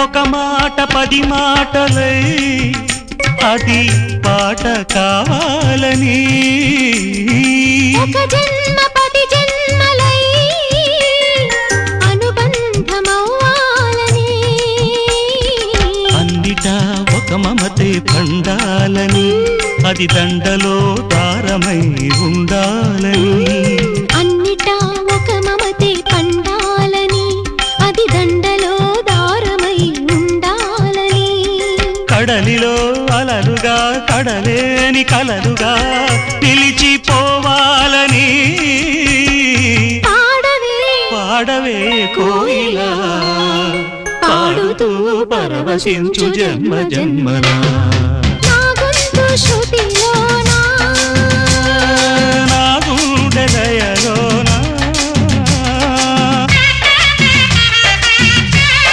ఒక మాట 10 మాటలై అది పాట కావాలని ఒక జన్మ 10 జన్మలై అనుబంధమవ్వాలని అన్నిటా ఒక మమతే పండాలని అది దండలో దారమై ఉండాలని అన్నిటా ఒక మమతే పండాలని అది దండలో దారమై ఉండాలని కడలిలో అలలుగా కడలేని కలలుగా నిలిచిపోవాలని పాడవే కోయిలా పాడుతూ పరవశించు జన్మ జన్మలా నా గొంతు శృతిలో